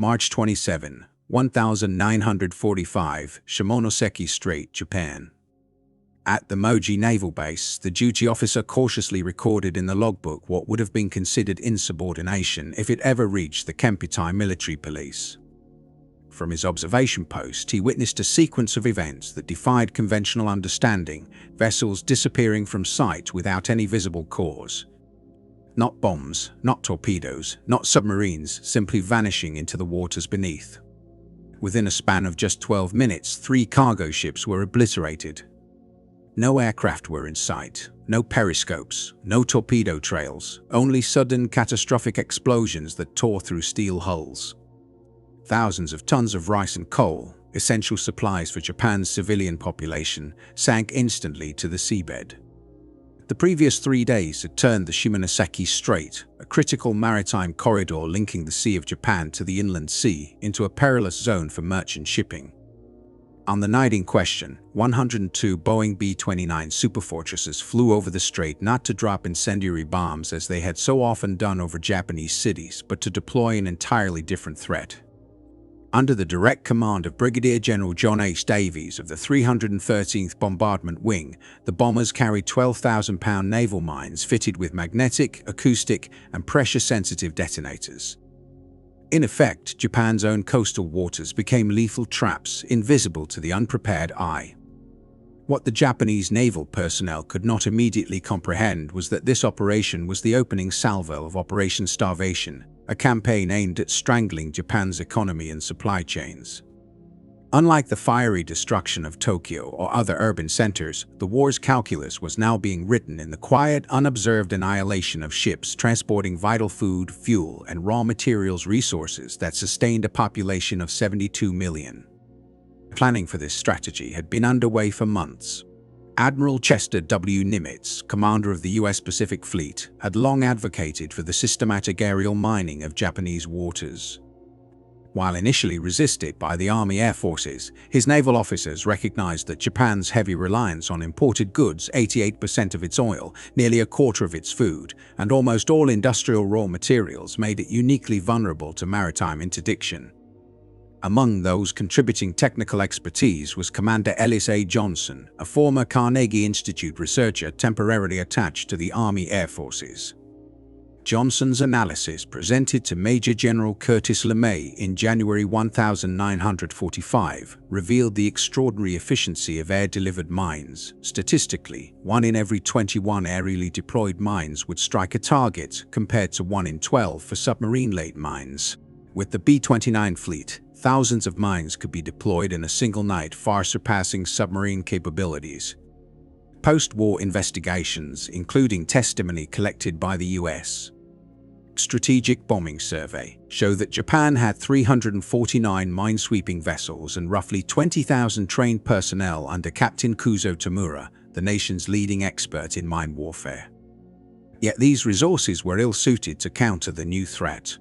March 27, 1945, Shimonoseki Strait, Japan. At the Moji Naval Base, the duty officer cautiously recorded in the logbook what would have been considered insubordination if it ever reached the Kempitai military police. From his observation post, he witnessed a sequence of events that defied conventional understanding, vessels disappearing from sight without any visible cause. Not bombs, not torpedoes, not submarines, simply vanishing into the waters beneath. Within a span of just 12 minutes, 3 cargo ships were obliterated. No aircraft were in sight, no periscopes, no torpedo trails, only sudden catastrophic explosions that tore through steel hulls. Thousands of tons of rice and coal, essential supplies for Japan's civilian population, sank instantly to the seabed. The previous 3 days had turned the Shimonoseki Strait, a critical maritime corridor linking the Sea of Japan to the inland sea, into a perilous zone for merchant shipping. On the night in question, 102 Boeing B-29 superfortresses flew over the strait not to drop incendiary bombs as they had so often done over Japanese cities, but to deploy an entirely different threat. Under the direct command of Brigadier General John H. Davies of the 313th Bombardment Wing, the bombers carried 12,000-pound naval mines fitted with magnetic, acoustic, and pressure-sensitive detonators. In effect, Japan's own coastal waters became lethal traps, invisible to the unprepared eye. What the Japanese naval personnel could not immediately comprehend was that this operation was the opening salvo of Operation Starvation, a campaign aimed at strangling Japan's economy and supply chains. Unlike the fiery destruction of Tokyo or other urban centers, the war's calculus was now being written in the quiet, unobserved annihilation of ships transporting vital food, fuel, and raw materials resources that sustained a population of 72 million. Planning for this strategy had been underway for months. Admiral Chester W. Nimitz, commander of the U.S. Pacific Fleet, had long advocated for the systematic aerial mining of Japanese waters. While initially resisted by the Army Air Forces, his naval officers recognized that Japan's heavy reliance on imported goods, 88% of its oil, nearly a quarter of its food, and almost all industrial raw materials made it uniquely vulnerable to maritime interdiction. Among those contributing technical expertise was Commander Ellis A. Johnson, a former Carnegie Institute researcher temporarily attached to the Army Air Forces. Johnson's analysis, presented to Major General Curtis LeMay in January 1945, revealed the extraordinary efficiency of air-delivered mines. Statistically, 1 in every 21 aerially deployed mines would strike a target, compared to 1 in 12 for submarine-laid mines. With the B-29 fleet, thousands of mines could be deployed in a single night, far surpassing submarine capabilities. Post-war investigations, including testimony collected by the U.S. Strategic Bombing Survey, show that Japan had 349 minesweeping vessels and roughly 20,000 trained personnel under Captain Kuzo Tamura, the nation's leading expert in mine warfare. Yet these resources were ill-suited to counter the new threat.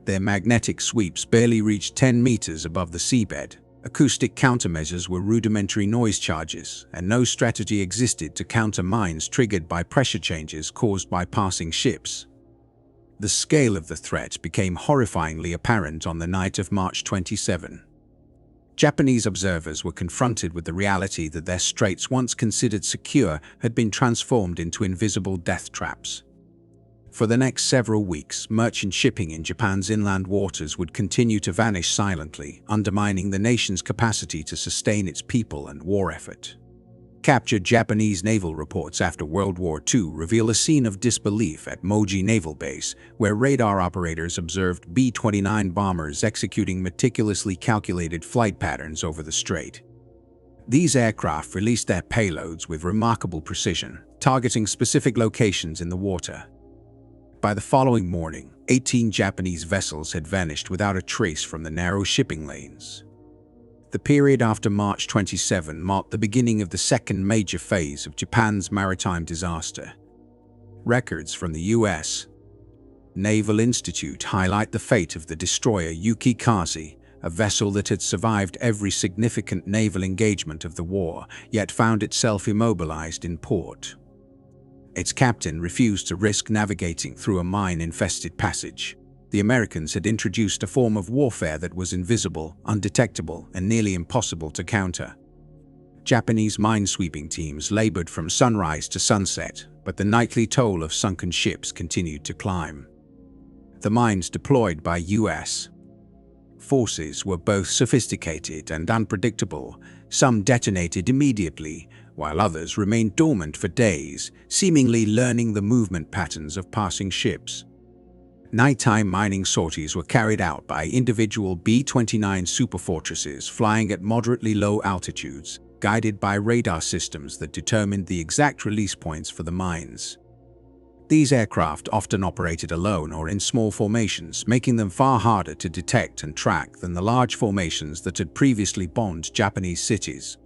Their magnetic sweeps barely reached 10 meters above the seabed. Acoustic countermeasures were rudimentary noise charges, and no strategy existed to counter mines triggered by pressure changes caused by passing ships. The scale of the threat became horrifyingly apparent on the night of March 27. Japanese observers were confronted with the reality that their straits, once considered secure, had been transformed into invisible death traps. For the next several weeks, merchant shipping in Japan's inland waters would continue to vanish silently, undermining the nation's capacity to sustain its people and war effort. Captured Japanese naval reports after World War II reveal a scene of disbelief at Moji Naval Base, where radar operators observed B-29 bombers executing meticulously calculated flight patterns over the strait. These aircraft released their payloads with remarkable precision, targeting specific locations in the water. By the following morning, 18 Japanese vessels had vanished without a trace from the narrow shipping lanes. The period after March 27 marked the beginning of the second major phase of Japan's maritime disaster. Records from the U.S. Naval Institute highlight the fate of the destroyer Yuki Kaze, a vessel that had survived every significant naval engagement of the war, yet found itself immobilized in port. Its captain refused to risk navigating through a mine-infested passage. The the Americans had introduced a form of warfare that was invisible, undetectable, and nearly impossible to counter. Japanese minesweeping teams labored from sunrise to sunset, but the nightly toll of sunken ships continued to climb. The mines deployed by U.S. forces were both sophisticated and unpredictable. Some detonated immediately, while others remained dormant for days, seemingly learning the movement patterns of passing ships. Nighttime mining sorties were carried out by individual B-29 superfortresses flying at moderately low altitudes, guided by radar systems that determined the exact release points for the mines. These aircraft often operated alone or in small formations, making them far harder to detect and track than the large formations that had previously bombed Japanese cities.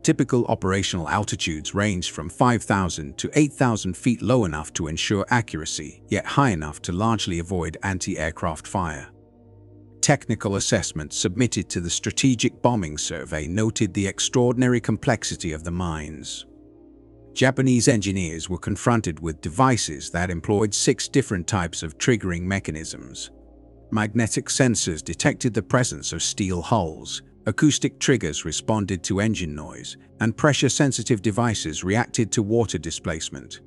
Typical operational altitudes ranged from 5,000 to 8,000 feet, low enough to ensure accuracy, yet high enough to largely avoid anti-aircraft fire. Technical assessments submitted to the Strategic Bombing Survey noted the extraordinary complexity of the mines. Japanese engineers were confronted with devices that employed 6 different types of triggering mechanisms. Magnetic sensors detected the presence of steel hulls, acoustic triggers responded to engine noise, and pressure-sensitive devices reacted to water displacement.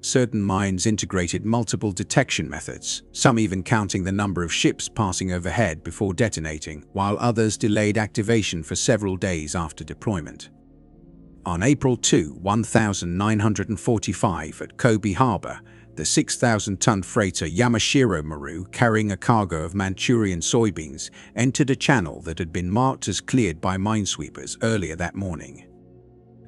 Certain mines integrated multiple detection methods, some even counting the number of ships passing overhead before detonating, while others delayed activation for several days after deployment. On April 2, 1945, at Kobe Harbor, the 6,000-ton freighter Yamashiro Maru, carrying a cargo of Manchurian soybeans, entered a channel that had been marked as cleared by minesweepers earlier that morning.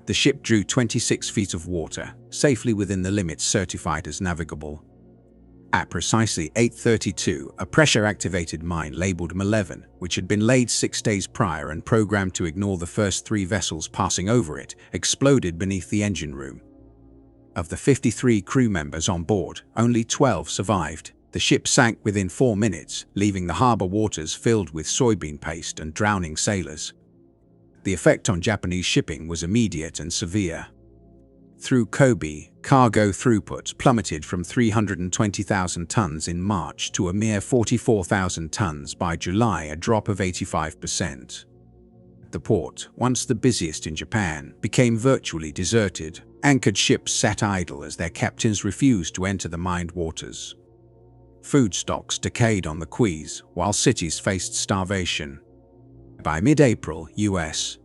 The ship drew 26 feet of water, safely within the limits certified as navigable. At precisely 8:32, a pressure-activated mine labeled M11, which had been laid 6 days prior and programmed to ignore the first 3 vessels passing over it, exploded beneath the engine room. Of the 53 crew members on board, only 12 survived. The ship sank within 4 minutes, leaving the harbor waters filled with soybean paste and drowning sailors. The effect on Japanese shipping was immediate and severe. Through Kobe, cargo throughput plummeted from 320,000 tons in March to a mere 44,000 tons by July, a drop of 85%. The port, once the busiest in Japan, became virtually deserted. Anchored ships sat idle as their captains refused to enter the mined waters. Food stocks decayed on the quays, while cities faced starvation. By mid-April, U.S.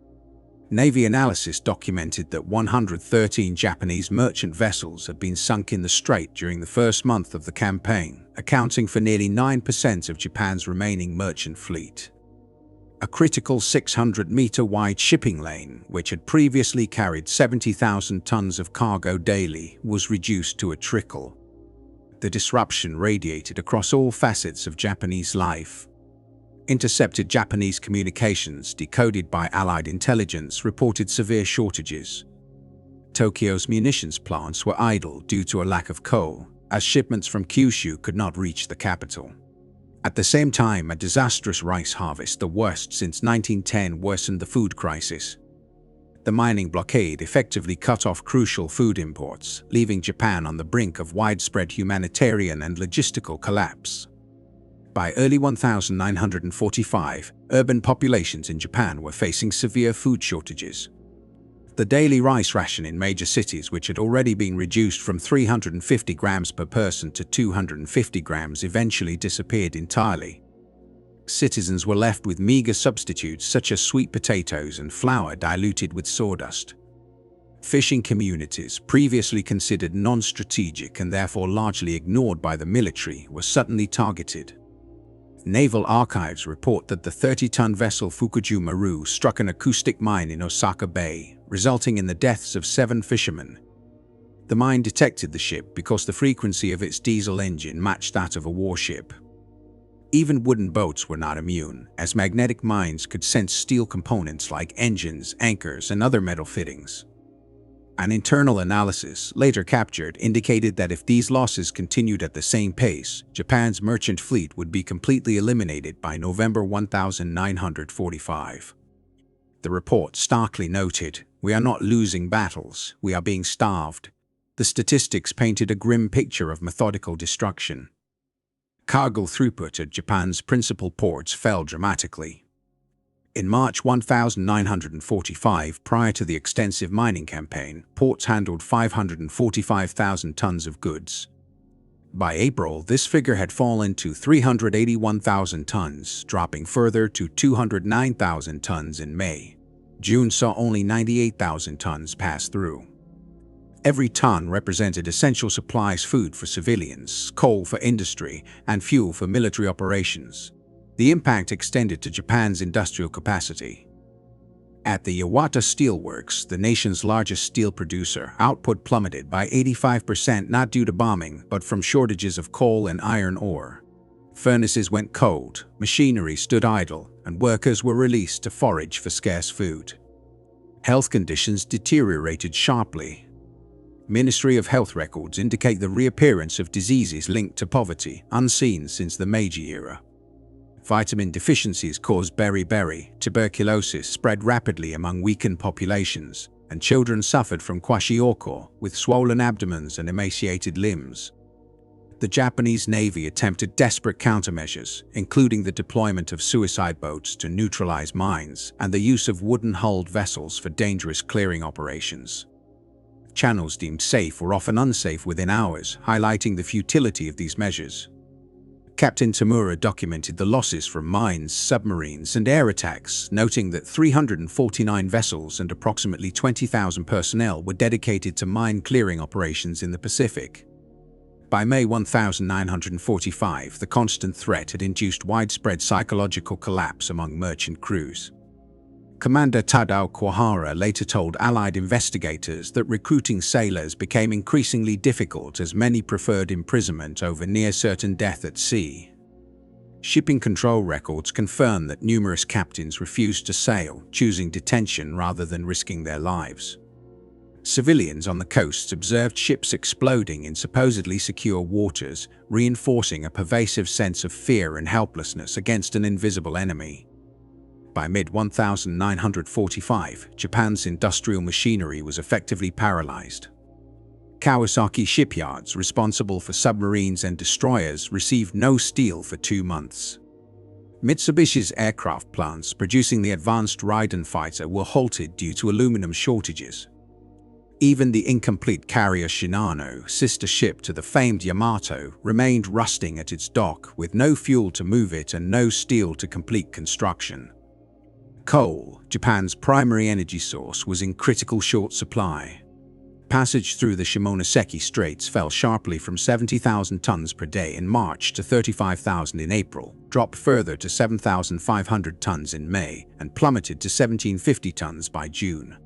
Navy analysis documented that 113 Japanese merchant vessels had been sunk in the strait during the first month of the campaign, accounting for nearly 9% of Japan's remaining merchant fleet. A critical 600-meter-wide shipping lane, which had previously carried 70,000 tons of cargo daily, was reduced to a trickle. The disruption radiated across all facets of Japanese life. Intercepted Japanese communications, decoded by Allied intelligence, reported severe shortages. Tokyo's munitions plants were idle due to a lack of coal, as shipments from Kyushu could not reach the capital. At the same time, a disastrous rice harvest, the worst since 1910, worsened the food crisis. The mining blockade effectively cut off crucial food imports, leaving Japan on the brink of widespread humanitarian and logistical collapse. By early 1945, urban populations in Japan were facing severe food shortages. The daily rice ration in major cities, which had already been reduced from 350 grams per person to 250 grams, eventually disappeared entirely. Citizens were left with meager substitutes such as sweet potatoes and flour diluted with sawdust. Fishing communities, previously considered non-strategic and therefore largely ignored by the military, were suddenly targeted. Naval archives report that the 30-ton vessel Fukuju Maru struck an acoustic mine in Osaka Bay, resulting in the deaths of 7 fishermen. The mine detected the ship because the frequency of its diesel engine matched that of a warship. Even wooden boats were not immune, as magnetic mines could sense steel components like engines, anchors, and other metal fittings. An internal analysis, later captured, indicated that if these losses continued at the same pace, Japan's merchant fleet would be completely eliminated by November 1945. The report starkly noted, "We are not losing battles, we are being starved." The statistics painted a grim picture of methodical destruction. Cargo throughput at Japan's principal ports fell dramatically. In March 1945, prior to the extensive mining campaign, ports handled 545,000 tons of goods. By April, this figure had fallen to 381,000 tons, dropping further to 209,000 tons in May. June saw only 98,000 tons pass through. Every ton represented essential supplies: food for civilians, coal for industry, and fuel for military operations. The impact extended to Japan's industrial capacity. At the Iwata Steelworks, the nation's largest steel producer, output plummeted by 85%, not due to bombing, but from shortages of coal and iron ore. Furnaces went cold, machinery stood idle, and workers were released to forage for scarce food. Health conditions deteriorated sharply. Ministry of Health records indicate the reappearance of diseases linked to poverty, unseen since the Meiji era. Vitamin deficiencies caused beriberi, tuberculosis spread rapidly among weakened populations, and children suffered from kwashiorkor, with swollen abdomens and emaciated limbs. The Japanese Navy attempted desperate countermeasures, including the deployment of suicide boats to neutralize mines and the use of wooden-hulled vessels for dangerous clearing operations. Channels deemed safe were often unsafe within hours, highlighting the futility of these measures. Captain Tamura documented the losses from mines, submarines, and air attacks, noting that 349 vessels and approximately 20,000 personnel were dedicated to mine clearing operations in the Pacific. By May 1945, the constant threat had induced widespread psychological collapse among merchant crews. Commander Tadao Kuwahara later told Allied investigators that recruiting sailors became increasingly difficult as many preferred imprisonment over near-certain death at sea. Shipping control records confirm that numerous captains refused to sail, choosing detention rather than risking their lives. Civilians on the coasts observed ships exploding in supposedly secure waters, reinforcing a pervasive sense of fear and helplessness against an invisible enemy. By mid-1945, Japan's industrial machinery was effectively paralyzed. Kawasaki shipyards, responsible for submarines and destroyers, received no steel for 2 months. Mitsubishi's aircraft plants producing the advanced Raiden fighter were halted due to aluminum shortages. Even the incomplete carrier Shinano, sister ship to the famed Yamato, remained rusting at its dock with no fuel to move it and no steel to complete construction. Coal, Japan's primary energy source, was in critical short supply. Passage through the Shimonoseki Straits fell sharply from 70,000 tons per day in March to 35,000 in April, dropped further to 7,500 tons in May, and plummeted to 1,750 tons by June.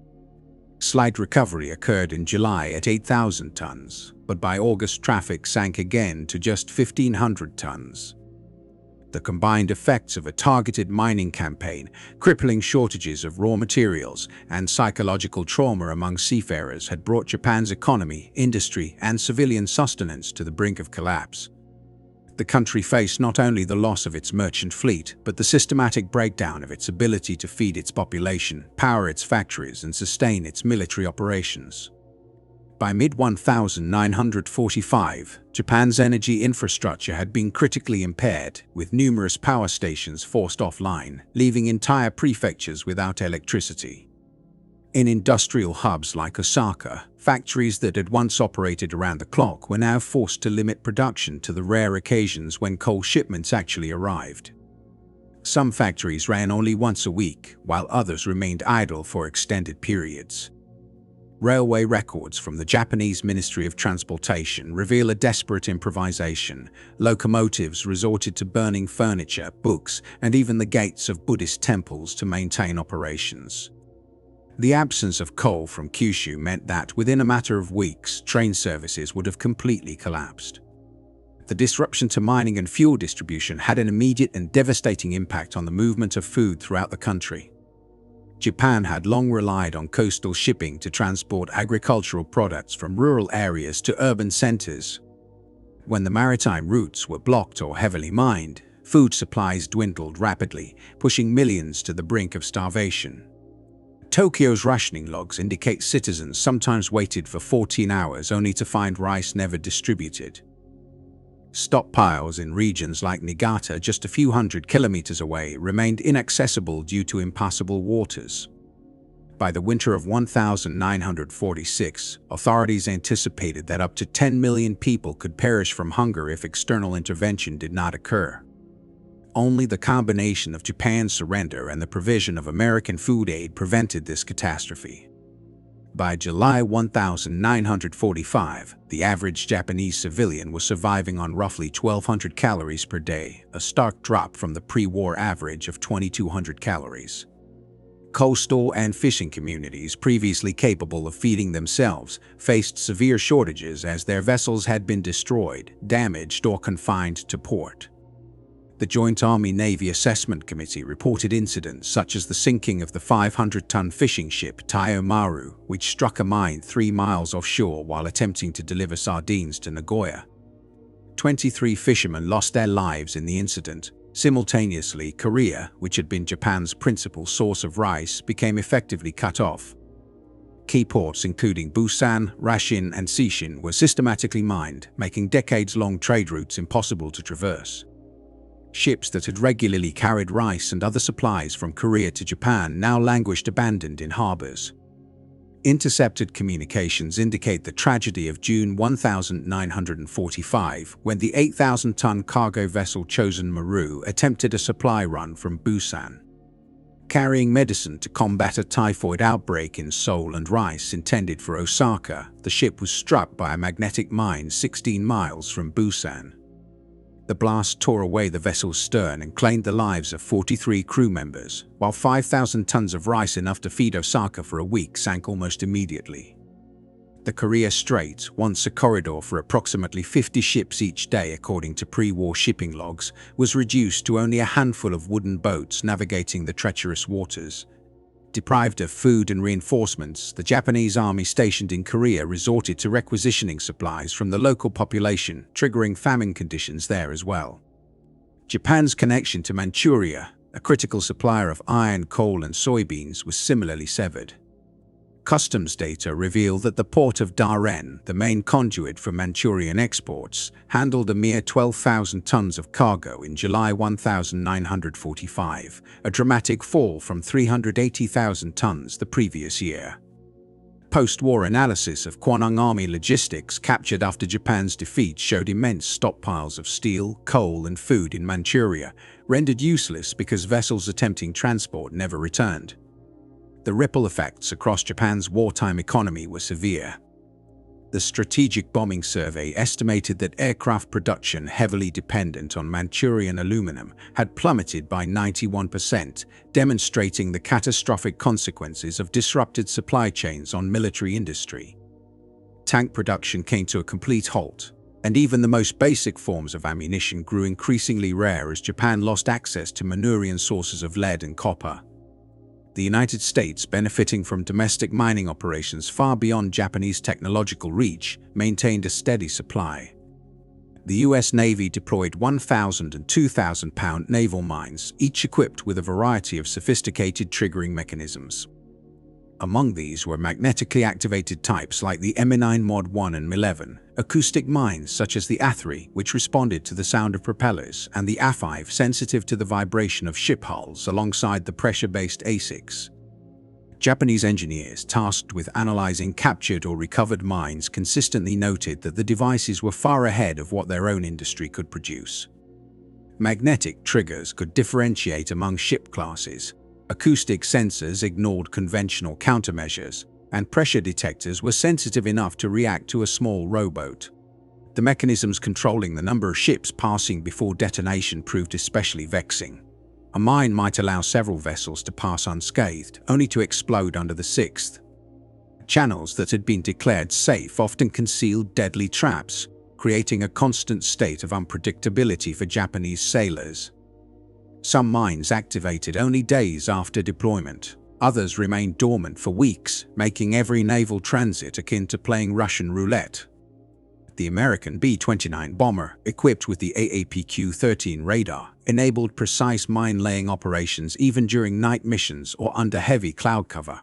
Slight recovery occurred in July at 8,000 tons, but by August traffic sank again to just 1,500 tons. The combined effects of a targeted mining campaign, crippling shortages of raw materials, and psychological trauma among seafarers had brought Japan's economy, industry, and civilian sustenance to the brink of collapse. The country faced not only the loss of its merchant fleet, but the systematic breakdown of its ability to feed its population, power its factories, and sustain its military operations. By mid-1945, Japan's energy infrastructure had been critically impaired, with numerous power stations forced offline, leaving entire prefectures without electricity. In industrial hubs like Osaka, factories that had once operated around the clock were now forced to limit production to the rare occasions when coal shipments actually arrived. Some factories ran only once a week, while others remained idle for extended periods. Railway records from the Japanese Ministry of Transportation reveal a desperate improvisation. Locomotives resorted to burning furniture, books, and even the gates of Buddhist temples to maintain operations. The absence of coal from Kyushu meant that, within a matter of weeks, train services would have completely collapsed. The disruption to mining and fuel distribution had an immediate and devastating impact on the movement of food throughout the country. Japan had long relied on coastal shipping to transport agricultural products from rural areas to urban centers. When the maritime routes were blocked or heavily mined, food supplies dwindled rapidly, pushing millions to the brink of starvation. Tokyo's rationing logs indicate citizens sometimes waited for 14 hours only to find rice never distributed. Stockpiles in regions like Niigata, just a few hundred kilometers away, remained inaccessible due to impassable waters. By the winter of 1946, authorities anticipated that up to 10 million people could perish from hunger if external intervention did not occur. Only the combination of Japan's surrender and the provision of American food aid prevented this catastrophe. By July 1945, the average Japanese civilian was surviving on roughly 1,200 calories per day, a stark drop from the pre-war average of 2,200 calories. Coastal and fishing communities, previously capable of feeding themselves, faced severe shortages as their vessels had been destroyed, damaged, or confined to port. The Joint Army-Navy Assessment Committee reported incidents such as the sinking of the 500-ton fishing ship Taiyo Maru, which struck a mine 3 miles offshore while attempting to deliver sardines to Nagoya. 23 fishermen lost their lives in the incident. Simultaneously, Korea, which had been Japan's principal source of rice, became effectively cut off. Key ports including Busan, Rashin, and Sishin were systematically mined, making decades-long trade routes impossible to traverse. Ships that had regularly carried rice and other supplies from Korea to Japan now languished abandoned in harbors. Intercepted communications indicate the tragedy of June 1945, when the 8,000-ton cargo vessel Chosen Maru attempted a supply run from Busan. Carrying medicine to combat a typhoid outbreak in Seoul and rice intended for Osaka, the ship was struck by a magnetic mine 16 miles from Busan. The blast tore away the vessel's stern and claimed the lives of 43 crew members, while 5,000 tons of rice enough to feed Osaka for a week sank almost immediately. The Korea Strait, once a corridor for approximately 50 ships each day according to pre-war shipping logs, was reduced to only a handful of wooden boats navigating the treacherous waters. Deprived of food and reinforcements, the Japanese army stationed in Korea resorted to requisitioning supplies from the local population, triggering famine conditions there as well. Japan's connection to Manchuria, a critical supplier of iron, coal, and soybeans, was similarly severed. Customs data reveal that the port of Daren, the main conduit for Manchurian exports, handled a mere 12,000 tons of cargo in July 1945, a dramatic fall from 380,000 tons the previous year. Post-war analysis of Kwanung Army logistics captured after Japan's defeat showed immense stockpiles of steel, coal, and food in Manchuria, rendered useless because vessels attempting transport never returned. The ripple effects across Japan's wartime economy were severe. The Strategic Bombing Survey estimated that aircraft production heavily dependent on Manchurian aluminum had plummeted by 91%, demonstrating the catastrophic consequences of disrupted supply chains on military industry. Tank production came to a complete halt, and even the most basic forms of ammunition grew increasingly rare as Japan lost access to Manchurian sources of lead and copper. The United States, benefiting from domestic mining operations far beyond Japanese technological reach, maintained a steady supply. The U.S. Navy deployed 1,000 and 2,000-pound naval mines, each equipped with a variety of sophisticated triggering mechanisms. Among these were magnetically activated types like the M9 Mod 1 and M11, acoustic mines such as the A3, which responded to the sound of propellers, and the A5, sensitive to the vibration of ship hulls, alongside the pressure-based A6. Japanese engineers tasked with analyzing captured or recovered mines consistently noted that the devices were far ahead of what their own industry could produce. Magnetic triggers could differentiate among ship classes. Acoustic sensors ignored conventional countermeasures, and pressure detectors were sensitive enough to react to a small rowboat. The mechanisms controlling the number of ships passing before detonation proved especially vexing. A mine might allow several vessels to pass unscathed, only to explode under the sixth. Channels that had been declared safe often concealed deadly traps, creating a constant state of unpredictability for Japanese sailors. Some mines activated only days after deployment. Others remained dormant for weeks, making every naval transit akin to playing Russian roulette. The American B-29 bomber, equipped with the AAPQ-13 radar, enabled precise mine-laying operations even during night missions or under heavy cloud cover.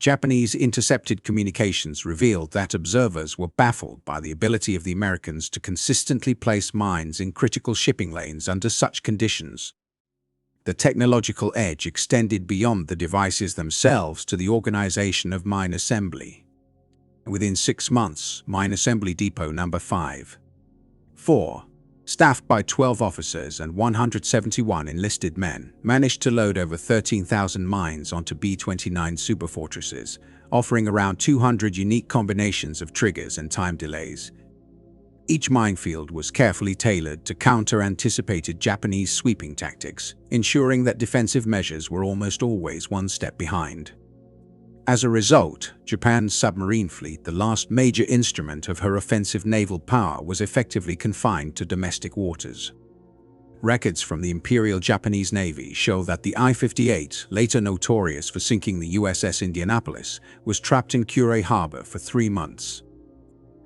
Japanese intercepted communications revealed that observers were baffled by the ability of the Americans to consistently place mines in critical shipping lanes under such conditions. The technological edge extended beyond the devices themselves to the organization of mine assembly. Within 6 months, Mine Assembly Depot No. 4, staffed by 12 officers and 171 enlisted men, managed to load over 13,000 mines onto B-29 superfortresses, offering around 200 unique combinations of triggers and time delays. Each minefield was carefully tailored to counter anticipated Japanese sweeping tactics, ensuring that defensive measures were almost always one step behind. As a result, Japan's submarine fleet, the last major instrument of her offensive naval power, was effectively confined to domestic waters. Records from the Imperial Japanese Navy show that the I-58, later notorious for sinking the USS Indianapolis, was trapped in Kure Harbor for 3 months.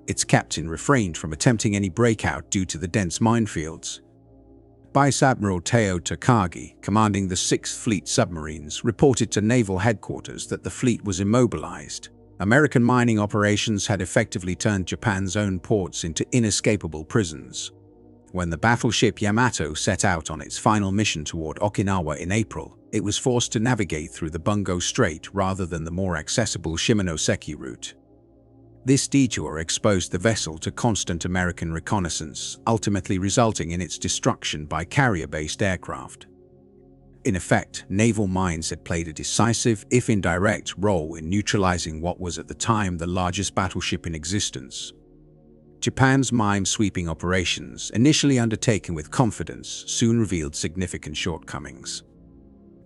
Its captain refrained from attempting any breakout due to the dense minefields. Vice Admiral Teo Takagi, commanding the 6th Fleet submarines, reported to Naval Headquarters that the fleet was immobilized. American mining operations had effectively turned Japan's own ports into inescapable prisons. When the battleship Yamato set out on its final mission toward Okinawa in April, it was forced to navigate through the Bungo Strait rather than the more accessible Shimonoseki route. This detour exposed the vessel to constant American reconnaissance, ultimately resulting in its destruction by carrier-based aircraft. In effect, naval mines had played a decisive, if indirect, role in neutralizing what was at the time the largest battleship in existence. Japan's mine-sweeping operations, initially undertaken with confidence, soon revealed significant shortcomings.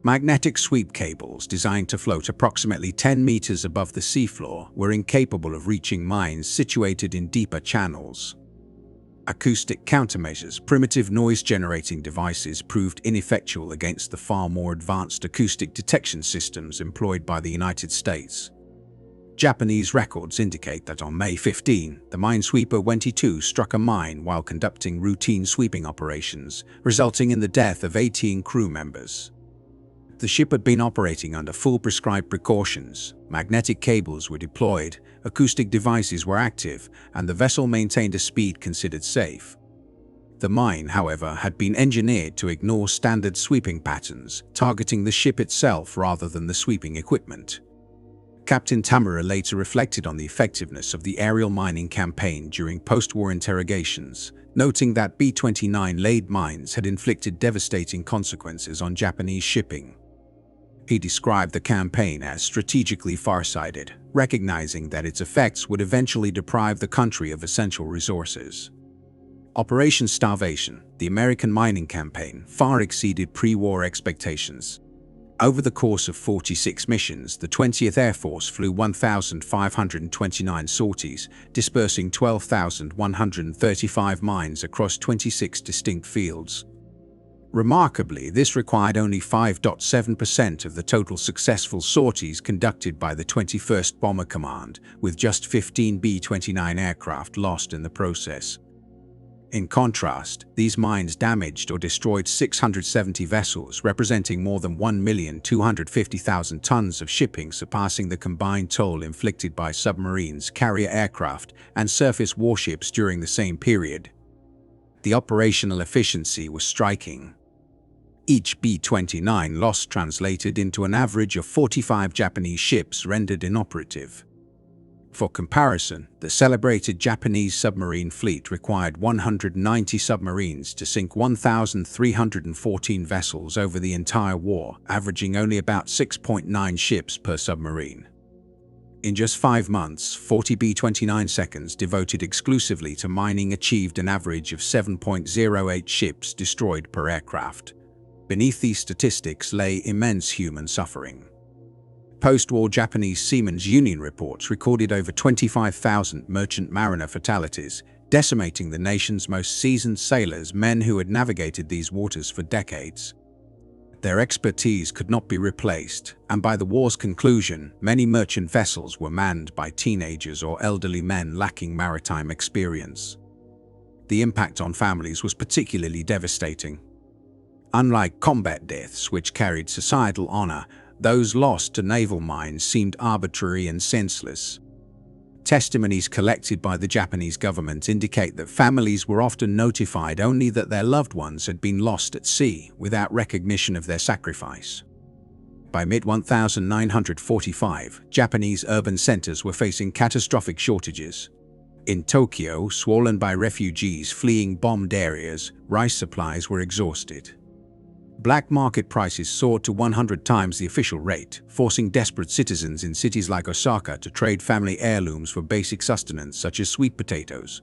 Magnetic sweep cables designed to float approximately 10 meters above the seafloor were incapable of reaching mines situated in deeper channels. Acoustic countermeasures, primitive noise-generating devices, proved ineffectual against the far more advanced acoustic detection systems employed by the United States. Japanese records indicate that on May 15, the minesweeper Wenti-2 struck a mine while conducting routine sweeping operations, resulting in the death of 18 crew members. The ship had been operating under full prescribed precautions, magnetic cables were deployed, acoustic devices were active, and the vessel maintained a speed considered safe. The mine, however, had been engineered to ignore standard sweeping patterns, targeting the ship itself rather than the sweeping equipment. Captain Tamura later reflected on the effectiveness of the aerial mining campaign during post-war interrogations, noting that B-29 laid mines had inflicted devastating consequences on Japanese shipping. He described the campaign as strategically farsighted, recognizing that its effects would eventually deprive the country of essential resources. Operation Starvation, the American mining campaign, far exceeded pre-war expectations. Over the course of 46 missions, the 20th Air Force flew 1,529 sorties, dispersing 12,135 mines across 26 distinct fields. Remarkably, this required only 5.7% of the total successful sorties conducted by the 21st Bomber Command, with just 15 B-29 aircraft lost in the process. In contrast, these mines damaged or destroyed 670 vessels, representing more than 1,250,000 tons of shipping, surpassing the combined toll inflicted by submarines, carrier aircraft, and surface warships during the same period. The operational efficiency was striking. Each B-29 loss translated into an average of 45 Japanese ships rendered inoperative. For comparison, the celebrated Japanese submarine fleet required 190 submarines to sink 1,314 vessels over the entire war, averaging only about 6.9 ships per submarine. In just 5 months, 40 B-29 seconds devoted exclusively to mining achieved an average of 7.08 ships destroyed per aircraft. Beneath these statistics lay immense human suffering. Post-war Japanese Seamen's Union reports recorded over 25,000 merchant mariner fatalities, decimating the nation's most seasoned sailors, men who had navigated these waters for decades. Their expertise could not be replaced, and by the war's conclusion, many merchant vessels were manned by teenagers or elderly men lacking maritime experience. The impact on families was particularly devastating. Unlike combat deaths, which carried societal honor, Those lost to naval mines seemed arbitrary and senseless. Testimonies collected by the Japanese government indicate that families were often notified only that their loved ones had been lost at sea without recognition of their sacrifice. By mid-1945, Japanese urban centers were facing catastrophic shortages. In Tokyo, swollen by refugees fleeing bombed areas, rice supplies were exhausted. Black market prices soared to 100 times the official rate, forcing desperate citizens in cities like Osaka to trade family heirlooms for basic sustenance such as sweet potatoes.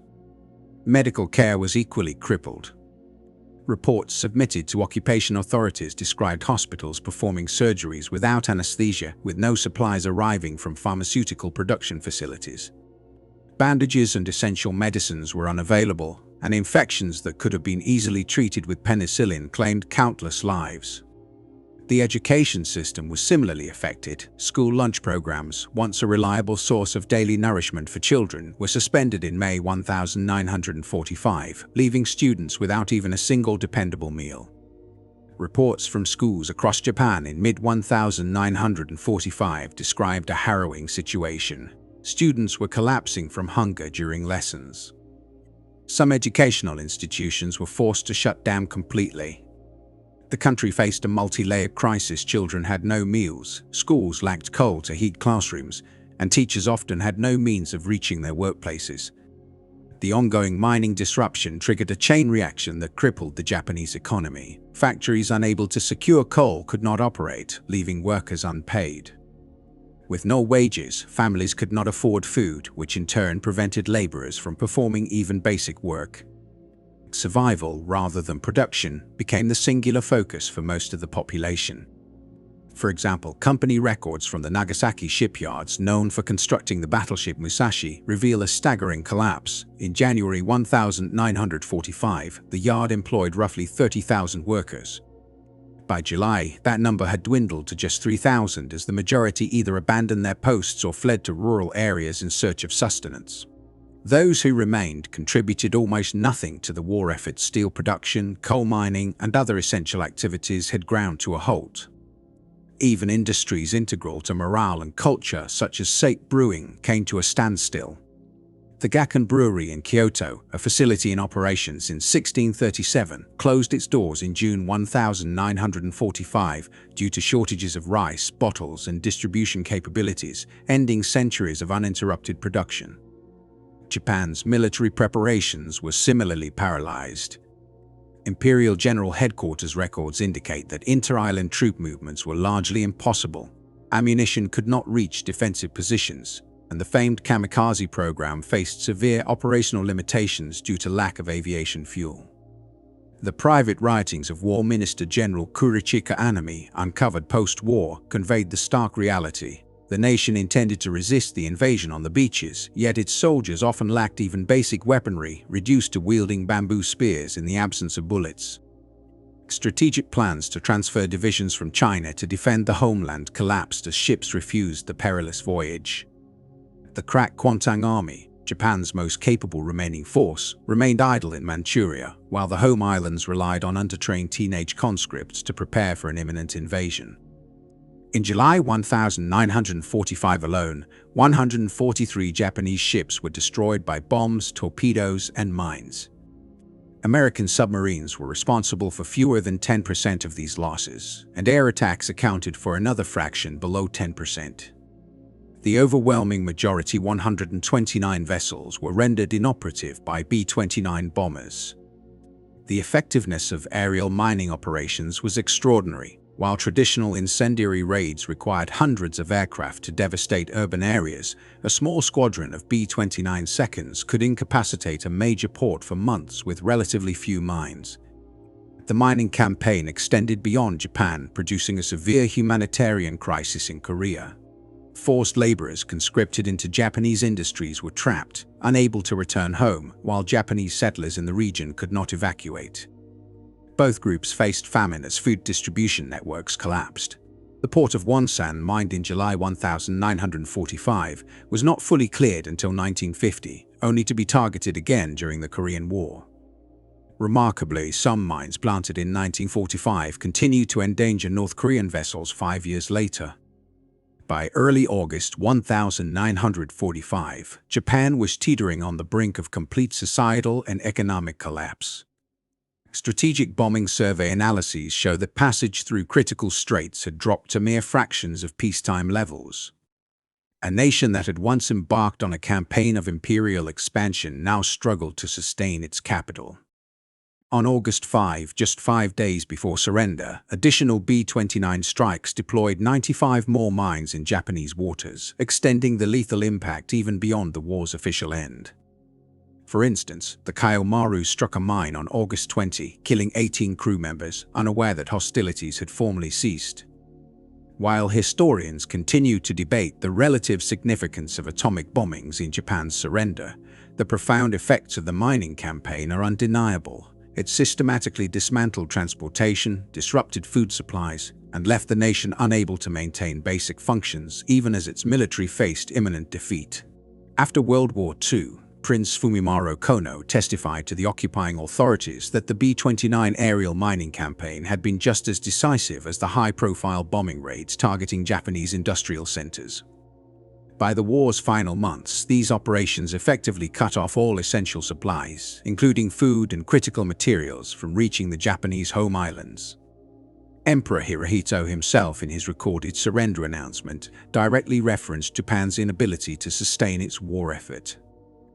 Medical care was equally crippled. Reports submitted to occupation authorities described hospitals performing surgeries without anesthesia, with no supplies arriving from pharmaceutical production facilities. Bandages and essential medicines were unavailable, and infections that could have been easily treated with penicillin claimed countless lives. The education system was similarly affected. School lunch programs, once a reliable source of daily nourishment for children, were suspended in May 1945, leaving students without even a single dependable meal. Reports from schools across Japan in mid-1945 described a harrowing situation. Students were collapsing from hunger during lessons. Some educational institutions were forced to shut down completely. The country faced a multi-layered crisis. Children had no meals, schools lacked coal to heat classrooms, and teachers often had no means of reaching their workplaces. The ongoing mining disruption triggered a chain reaction that crippled the Japanese economy. Factories unable to secure coal could not operate, leaving workers unpaid. With no wages, families could not afford food, which in turn prevented laborers from performing even basic work. Survival, rather than production, became the singular focus for most of the population. For example, company records from the Nagasaki shipyards, known for constructing the battleship Musashi, reveal a staggering collapse. In January 1945, the yard employed roughly 30,000 workers. By July, that number had dwindled to just 3,000 as the majority either abandoned their posts or fled to rural areas in search of sustenance. Those who remained contributed almost nothing to the war effort. Steel production, coal mining, and other essential activities had ground to a halt. Even industries integral to morale and culture, such as sake brewing, came to a standstill. The Gakken Brewery in Kyoto, a facility in operation since 1637, closed its doors in June 1945 due to shortages of rice, bottles, and distribution capabilities, ending centuries of uninterrupted production. Japan's military preparations were similarly paralyzed. Imperial General Headquarters records indicate that inter-island troop movements were largely impossible. Ammunition could not reach defensive positions, and the famed kamikaze program faced severe operational limitations due to lack of aviation fuel. The private writings of War Minister General Kurichika Anami, uncovered post-war, conveyed the stark reality. The nation intended to resist the invasion on the beaches, yet its soldiers often lacked even basic weaponry, reduced to wielding bamboo spears in the absence of bullets. Strategic plans to transfer divisions from China to defend the homeland collapsed as ships refused the perilous voyage. The crack Kuomintang Army, Japan's most capable remaining force, remained idle in Manchuria, while the home islands relied on undertrained teenage conscripts to prepare for an imminent invasion. In July 1945 alone, 143 Japanese ships were destroyed by bombs, torpedoes, and mines. American submarines were responsible for fewer than 10% of these losses, and air attacks accounted for another fraction below 10%. The overwhelming majority, 129 vessels, were rendered inoperative by B-29 bombers. The effectiveness of aerial mining operations was extraordinary. While traditional incendiary raids required hundreds of aircraft to devastate urban areas, a small squadron of B-29 seconds could incapacitate a major port for months with relatively few mines. The mining campaign extended beyond Japan, producing a severe humanitarian crisis in Korea. Forced laborers conscripted into Japanese industries were trapped, unable to return home, while Japanese settlers in the region could not evacuate. Both groups faced famine as food distribution networks collapsed. The port of Wonsan, mined in July 1945, was not fully cleared until 1950, only to be targeted again during the Korean War. Remarkably, some mines planted in 1945 continued to endanger North Korean vessels 5 years later. By early August 1945, Japan was teetering on the brink of complete societal and economic collapse. Strategic bombing survey analyses show that passage through critical straits had dropped to mere fractions of peacetime levels. A nation that had once embarked on a campaign of imperial expansion now struggled to sustain its capital. On August 5, just 5 days before surrender, additional B-29 strikes deployed 95 more mines in Japanese waters, extending the lethal impact even beyond the war's official end. For instance, the Kyomaru struck a mine on August 20, killing 18 crew members, unaware that hostilities had formally ceased. While historians continue to debate the relative significance of atomic bombings in Japan's surrender, the profound effects of the mining campaign are undeniable. It systematically dismantled transportation, disrupted food supplies, and left the nation unable to maintain basic functions even as its military faced imminent defeat. After World War II, Prince Fumimaro Kono testified to the occupying authorities that the B-29 aerial mining campaign had been just as decisive as the high-profile bombing raids targeting Japanese industrial centers. By the war's final months, these operations effectively cut off all essential supplies, including food and critical materials, from reaching the Japanese home islands. Emperor Hirohito himself, in his recorded surrender announcement, directly referenced Japan's inability to sustain its war effort.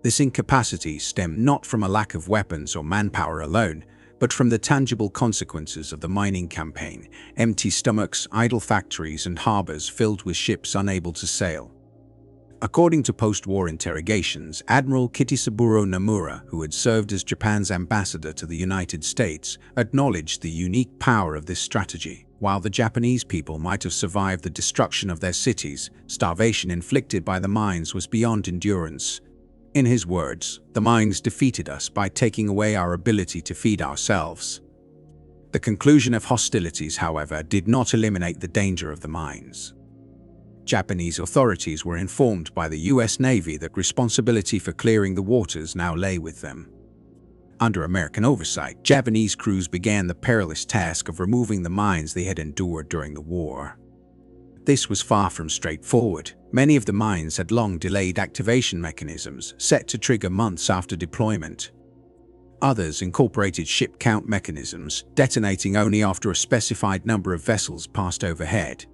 This incapacity stemmed not from a lack of weapons or manpower alone, but from the tangible consequences of the mining campaign: empty stomachs, idle factories, and harbors filled with ships unable to sail. According to post-war interrogations, Admiral Kitisaburo Nomura, who had served as Japan's ambassador to the United States, acknowledged the unique power of this strategy. While the Japanese people might have survived the destruction of their cities, starvation inflicted by the mines was beyond endurance. In his words, "The mines defeated us by taking away our ability to feed ourselves." The conclusion of hostilities, however, did not eliminate the danger of the mines. Japanese authorities were informed by the US Navy that responsibility for clearing the waters now lay with them. Under American oversight, Japanese crews began the perilous task of removing the mines they had endured during the war. This was far from straightforward. Many of the mines had long-delayed activation mechanisms set to trigger months after deployment. Others incorporated ship count mechanisms, detonating only after a specified number of vessels passed overhead.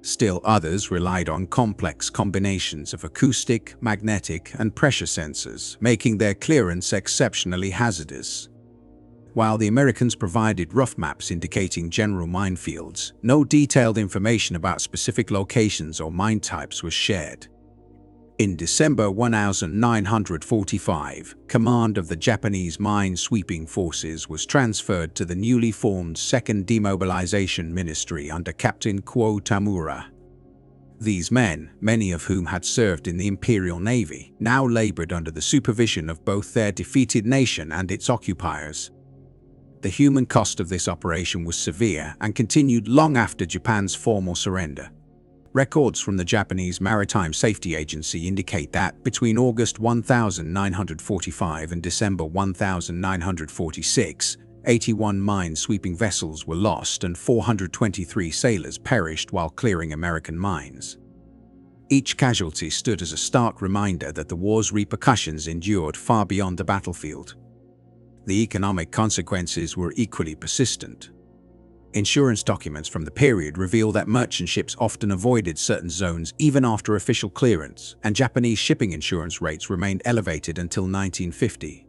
Still others relied on complex combinations of acoustic, magnetic, and pressure sensors, making their clearance exceptionally hazardous. While the Americans provided rough maps indicating general minefields, no detailed information about specific locations or mine types was shared. In December 1945, command of the Japanese mine-sweeping forces was transferred to the newly formed 2nd Demobilization Ministry under Captain Kwo Tamura. These men, many of whom had served in the Imperial Navy, now labored under the supervision of both their defeated nation and its occupiers. The human cost of this operation was severe and continued long after Japan's formal surrender. Records from the Japanese Maritime Safety Agency indicate that between August 1945 and December 1946, 81 mine-sweeping vessels were lost and 423 sailors perished while clearing American mines. Each casualty stood as a stark reminder that the war's repercussions endured far beyond the battlefield. The economic consequences were equally persistent. Insurance documents from the period reveal that merchant ships often avoided certain zones even after official clearance, and Japanese shipping insurance rates remained elevated until 1950.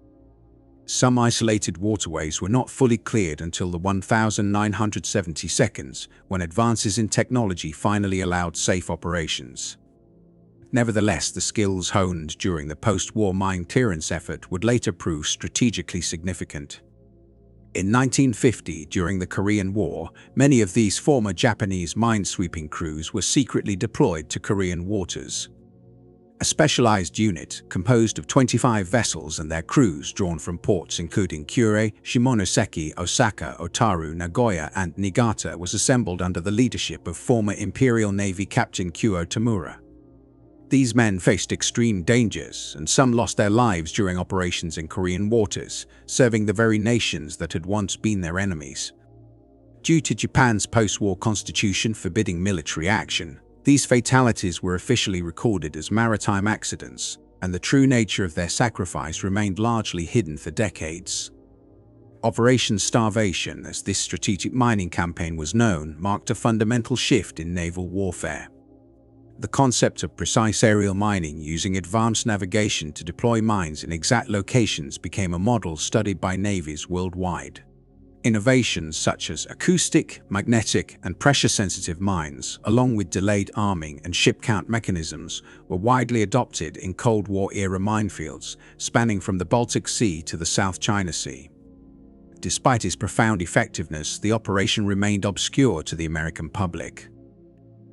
Some isolated waterways were not fully cleared until the 1972, when advances in technology finally allowed safe operations. Nevertheless, the skills honed during the post-war mine clearance effort would later prove strategically significant. In 1950, during the Korean War, many of these former Japanese mine-sweeping crews were secretly deployed to Korean waters. A specialized unit, composed of 25 vessels and their crews drawn from ports including Kure, Shimonoseki, Osaka, Otaru, Nagoya, and Niigata, was assembled under the leadership of former Imperial Navy Captain Kwo Tamura. These men faced extreme dangers, and some lost their lives during operations in Korean waters, serving the very nations that had once been their enemies. Due to Japan's post-war constitution forbidding military action, these fatalities were officially recorded as maritime accidents, and the true nature of their sacrifice remained largely hidden for decades. Operation Starvation, as this strategic mining campaign was known, marked a fundamental shift in naval warfare. The concept of precise aerial mining using advanced navigation to deploy mines in exact locations became a model studied by navies worldwide. Innovations such as acoustic, magnetic, and pressure-sensitive mines, along with delayed arming and ship count mechanisms, were widely adopted in Cold War-era minefields, spanning from the Baltic Sea to the South China Sea. Despite its profound effectiveness, the operation remained obscure to the American public.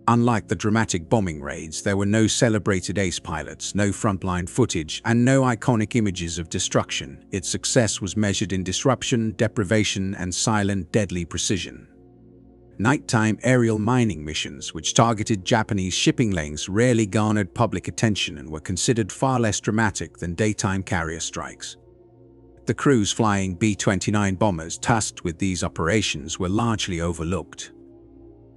Unlike the dramatic bombing raids, there were no celebrated ace pilots, no frontline footage, and no iconic images of destruction. Its success was measured in disruption, deprivation, and silent, deadly precision. Nighttime aerial mining missions, which targeted Japanese shipping lanes, rarely garnered public attention and were considered far less dramatic than daytime carrier strikes. The crews flying B-29 bombers tasked with these operations were largely overlooked.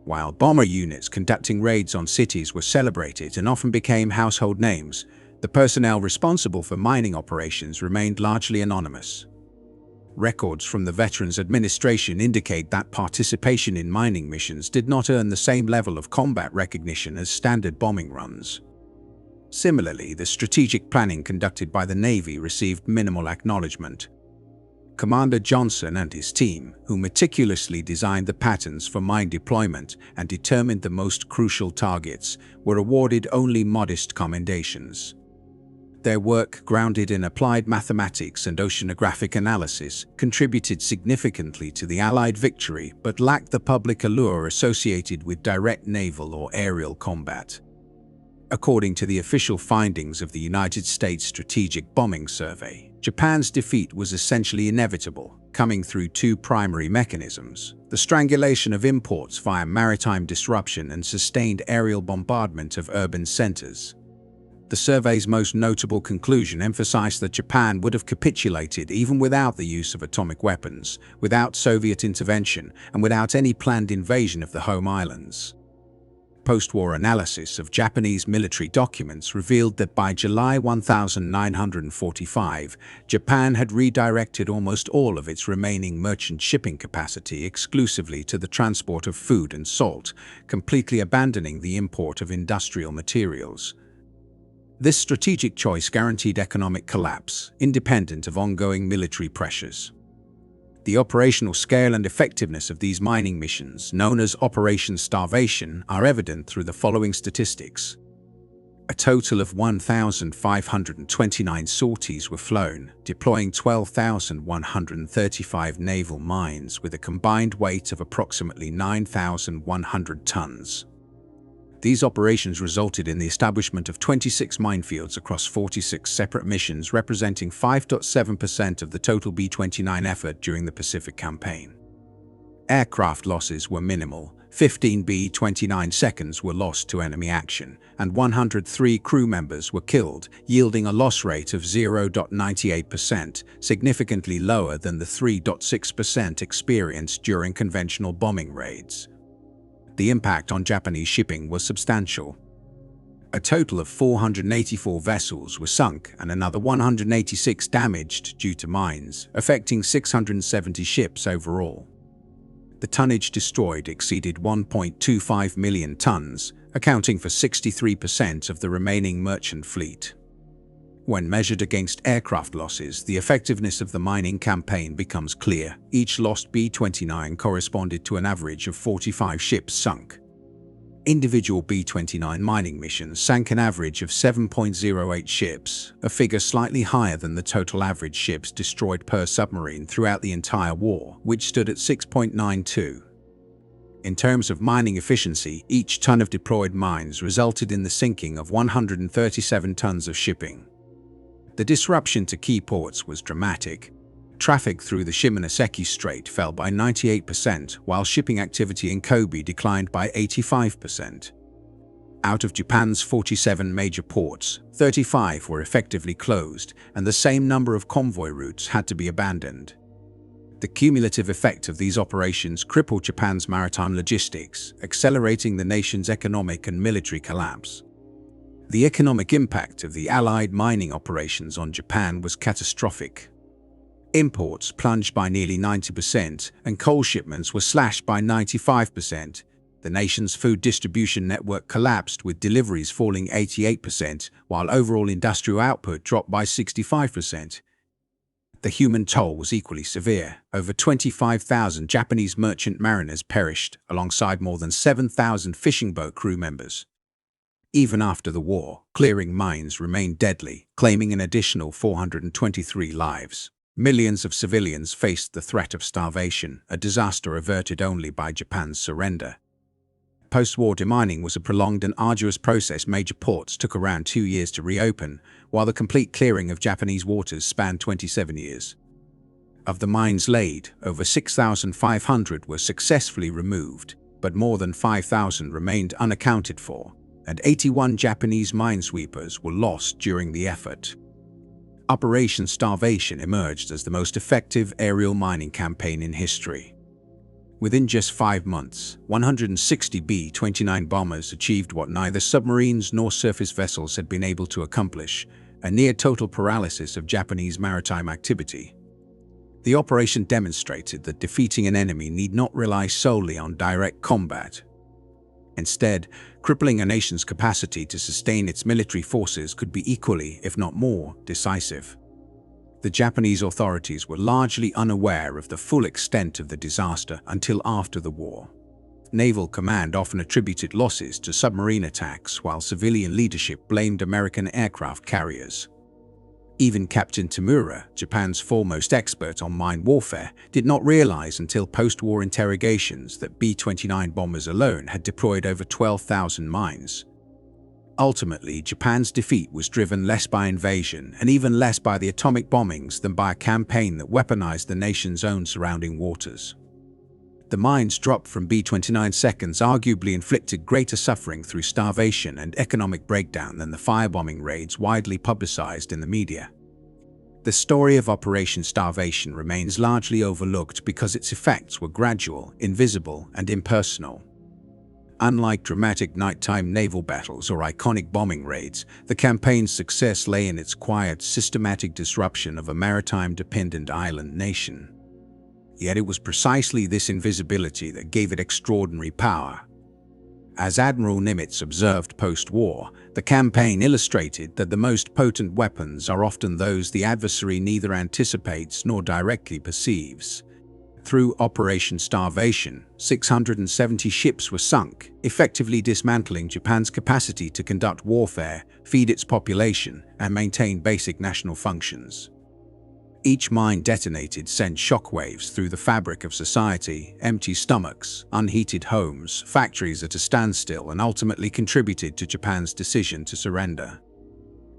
While bomber units conducting raids on cities were celebrated and often became household names, the personnel responsible for mining operations remained largely anonymous. Records from the Veterans Administration indicate that participation in mining missions did not earn the same level of combat recognition as standard bombing runs. Similarly, the strategic planning conducted by the Navy received minimal acknowledgement. Commander Johnson and his team, who meticulously designed the patterns for mine deployment and determined the most crucial targets, were awarded only modest commendations. Their work, grounded in applied mathematics and oceanographic analysis, contributed significantly to the Allied victory but lacked the public allure associated with direct naval or aerial combat. According to the official findings of the United States Strategic Bombing Survey, Japan's defeat was essentially inevitable, coming through two primary mechanisms: the strangulation of imports via maritime disruption and sustained aerial bombardment of urban centers. The survey's most notable conclusion emphasized that Japan would have capitulated even without the use of atomic weapons, without Soviet intervention, and without any planned invasion of the home islands. Post-war analysis of Japanese military documents revealed that by July 1945, Japan had redirected almost all of its remaining merchant shipping capacity exclusively to the transport of food and salt, completely abandoning the import of industrial materials. This strategic choice guaranteed economic collapse, independent of ongoing military pressures. The operational scale and effectiveness of these mining missions, known as Operation Starvation, are evident through the following statistics. A total of 1,529 sorties were flown, deploying 12,135 naval mines with a combined weight of approximately 9,100 tons. These operations resulted in the establishment of 26 minefields across 46 separate missions, representing 5.7% of the total B-29 effort during the Pacific Campaign. Aircraft losses were minimal. 15 B-29 seconds were lost to enemy action, and 103 crew members were killed, yielding a loss rate of 0.98%, significantly lower than the 3.6% experienced during conventional bombing raids. The impact on Japanese shipping was substantial. A total of 484 vessels were sunk and another 186 damaged due to mines, affecting 670 ships overall. The tonnage destroyed exceeded 1.25 million tons, accounting for 63% of the remaining merchant fleet. When measured against aircraft losses, the effectiveness of the mining campaign becomes clear. Each lost B-29 corresponded to an average of 45 ships sunk. Individual B-29 mining missions sank an average of 7.08 ships, a figure slightly higher than the total average ships destroyed per submarine throughout the entire war, which stood at 6.92. In terms of mining efficiency, each ton of deployed mines resulted in the sinking of 137 tons of shipping. The disruption to key ports was dramatic. Traffic through the Shimonoseki Strait fell by 98%, while shipping activity in Kobe declined by 85%. Out of Japan's 47 major ports, 35 were effectively closed, and the same number of convoy routes had to be abandoned. The cumulative effect of these operations crippled Japan's maritime logistics, accelerating the nation's economic and military collapse. The economic impact of the Allied mining operations on Japan was catastrophic. Imports plunged by nearly 90%, and coal shipments were slashed by 95%. The nation's food distribution network collapsed, with deliveries falling 88%, while overall industrial output dropped by 65%. The human toll was equally severe. Over 25,000 Japanese merchant mariners perished, alongside more than 7,000 fishing boat crew members. Even after the war, clearing mines remained deadly, claiming an additional 423 lives. Millions of civilians faced the threat of starvation, a disaster averted only by Japan's surrender. Post-war demining was a prolonged and arduous process. Major ports took around 2 years to reopen, while the complete clearing of Japanese waters spanned 27 years. Of the mines laid, over 6,500 were successfully removed, but more than 5,000 remained unaccounted for, and 81 Japanese minesweepers were lost during the effort. Operation Starvation emerged as the most effective aerial mining campaign in history. Within just 5 months, 160 B-29 bombers achieved what neither submarines nor surface vessels had been able to accomplish: a near-total paralysis of Japanese maritime activity. The operation demonstrated that defeating an enemy need not rely solely on direct combat. Instead, crippling a nation's capacity to sustain its military forces could be equally, if not more, decisive. The Japanese authorities were largely unaware of the full extent of the disaster until after the war. Naval command often attributed losses to submarine attacks, while civilian leadership blamed American aircraft carriers. Even Captain Tamura, Japan's foremost expert on mine warfare, did not realize until post-war interrogations that B-29 bombers alone had deployed over 12,000 mines. Ultimately, Japan's defeat was driven less by invasion and even less by the atomic bombings than by a campaign that weaponized the nation's own surrounding waters. The mines dropped from B-29 seconds arguably inflicted greater suffering through starvation and economic breakdown than the firebombing raids widely publicized in the media. The story of Operation Starvation remains largely overlooked because its effects were gradual, invisible, and impersonal. Unlike dramatic nighttime naval battles or iconic bombing raids, the campaign's success lay in its quiet, systematic disruption of a maritime-dependent island nation. Yet it was precisely this invisibility that gave it extraordinary power. As Admiral Nimitz observed post-war, the campaign illustrated that the most potent weapons are often those the adversary neither anticipates nor directly perceives. Through Operation Starvation, 670 ships were sunk, effectively dismantling Japan's capacity to conduct warfare, feed its population, and maintain basic national functions. Each mine detonated sent shockwaves through the fabric of society: empty stomachs, unheated homes, factories at a standstill, and ultimately contributed to Japan's decision to surrender.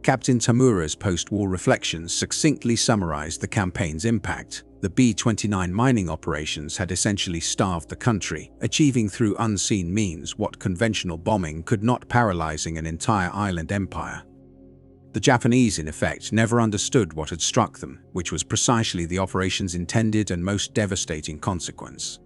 Captain Tamura's post-war reflections succinctly summarized the campaign's impact. The B-29 mining operations had essentially starved the country, achieving through unseen means what conventional bombing could not, paralyzing an entire island empire. The Japanese, in effect, never understood what had struck them, which was precisely the operation's intended and most devastating consequence.